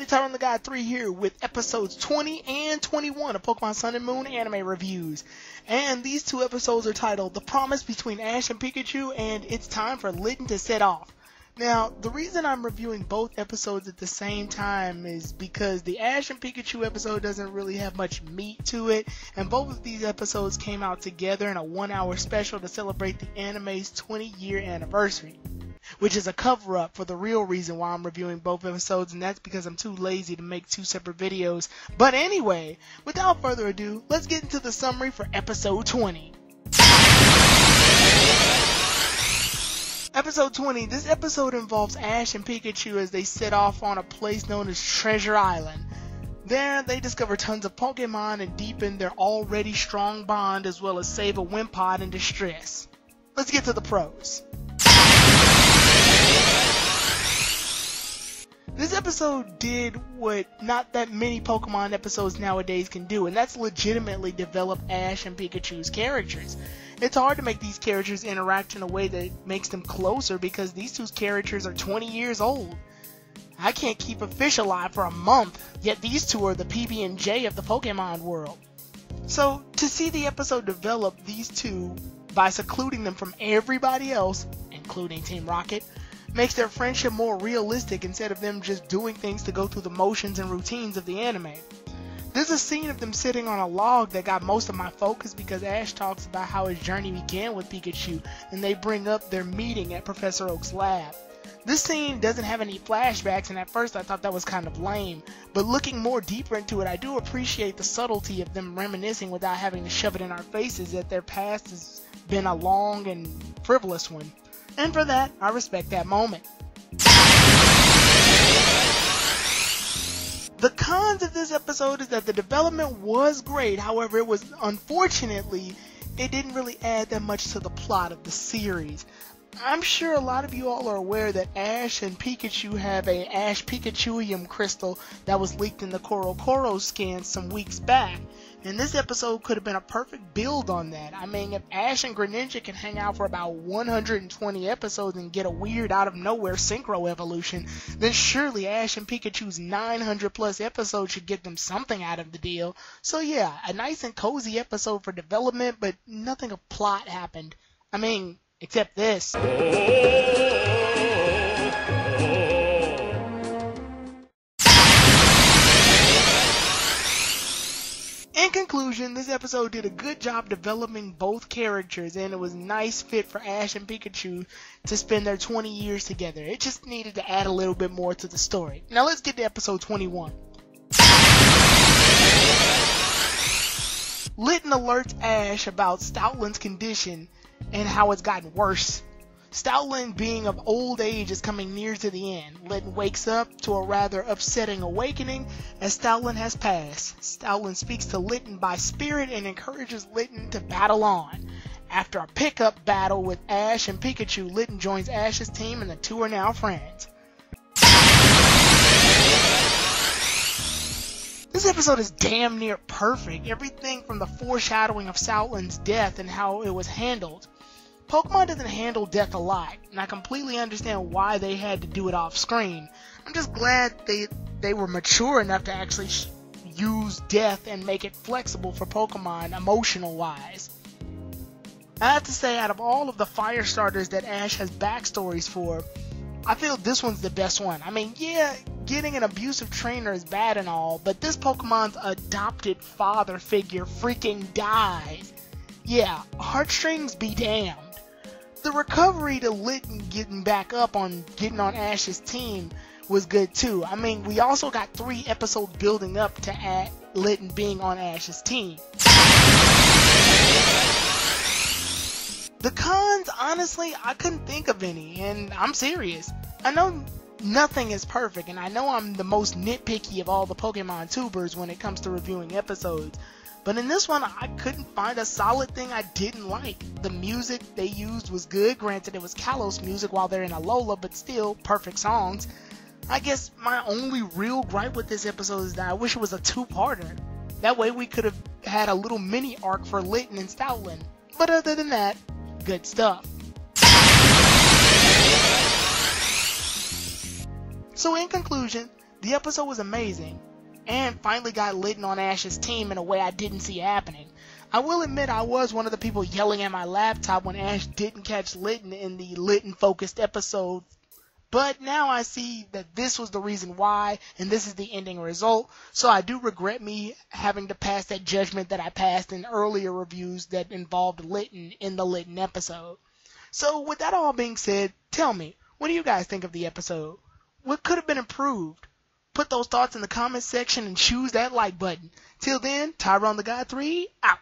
everybody, Tyron the God 3 here with episodes 20 and 21 of Pokemon Sun and Moon anime reviews. And these two episodes are titled The Promise Between Ash and Pikachu and It's Time for Litten to Set Off. Now, the reason I'm reviewing both episodes at the same time is because the Ash and Pikachu episode doesn't really have much meat to it, and both of these episodes came out together in a 1-hour special to celebrate the anime's 20-year anniversary, which is a cover-up for the real reason why I'm reviewing both episodes, and that's because I'm too lazy to make two separate videos. But anyway, without further ado, let's get into the summary for episode 20. Episode 20, this episode involves Ash and Pikachu as they set off on a place known as Treasure Island. There, they discover tons of Pokemon and deepen their already strong bond, as well as save a Wimpod in distress. Let's get to the pros. This episode did what not that many Pokemon episodes nowadays can do, and that's legitimately develop Ash and Pikachu's characters. It's hard to make these characters interact in a way that makes them closer because these two characters are 20 years old. I can't keep a fish alive for a month, yet these two are the PB&J of the Pokemon world. So, to see the episode develop these two by secluding them from everybody else, including Team Rocket, makes their friendship more realistic instead of them just doing things to go through the motions and routines of the anime. There's a scene of them sitting on a log that got most of my focus because Ash talks about how his journey began with Pikachu, and they bring up their meeting at Professor Oak's lab. This scene doesn't have any flashbacks, and at first I thought that was kind of lame, but looking more deeper into it, I do appreciate the subtlety of them reminiscing without having to shove it in our faces that their past has been a long and frivolous one. And for that, I respect that moment. The cons of this episode is that the development was great, however it didn't really add that much to the plot of the series. I'm sure a lot of you all are aware that Ash and Pikachu have a Ash Pikachuium crystal that was leaked in the Korokoro scan some weeks back, and this episode could have been a perfect build on that. I mean, if Ash and Greninja can hang out for about 120 episodes and get a weird out-of-nowhere synchro evolution, then surely Ash and Pikachu's 900 plus episodes should get them something out of the deal. So yeah, a nice and cozy episode for development, but nothing of plot happened. I mean, except this. In conclusion, this episode did a good job developing both characters, and it was a nice fit for Ash and Pikachu to spend their 20 years together. It just needed to add a little bit more to the story. Now let's get to episode 21. Litten alerts Ash about Stoutland's condition and how it's gotten worse. Stoutland, being of old age, is coming near to the end. Litten wakes up to a rather upsetting awakening as Stoutland has passed. Stoutland speaks to Litten by spirit and encourages Litten to battle on. After a pickup battle with Ash and Pikachu, Litten joins Ash's team and the two are now friends. This episode is damn near perfect. Everything from the foreshadowing of Stoutland's death and how it was handled. Pokemon doesn't handle death a lot, and I completely understand why they had to do it off screen. I'm just glad they were mature enough to actually use death and make it flexible for Pokemon emotional wise. I have to say, out of all of the fire starters that Ash has backstories for, I feel this one's the best one. I mean, yeah, getting an abusive trainer is bad and all, but this Pokemon's adopted father figure freaking dies. Yeah, heartstrings be damned. The recovery to Litten getting back up on getting on Ash's team was good too. I mean, we also got 3 episodes building up to Litten being on Ash's team. The cons, honestly, I couldn't think of any, and I'm serious. I know nothing is perfect, and I know I'm the most nitpicky of all the Pokemon tubers when it comes to reviewing episodes. But in this one, I couldn't find a solid thing I didn't like. The music they used was good. Granted, it was Kalos music while they're in Alolan, but still, perfect songs. I guess my only real gripe with this episode is that I wish it was a 2-parter. That way we could have had a little mini arc for Litten and Stoutland. But other than that, good stuff. So in conclusion, The episode was amazing, and finally got Litten on Ash's team in a way I didn't see happening. I will admit I was one of the people yelling at my laptop when Ash didn't catch Litten in the Litten-focused episode, but now I see that this was the reason why, and this is the ending result, so I do regret me having to pass that judgment that I passed in earlier reviews that involved Litten in the Litten episode. So with that all being said, tell me, what do you guys think of the episode? What could have been improved? Put those thoughts in the comments section and choose that like button. Till then, Tyrone the God 3, out.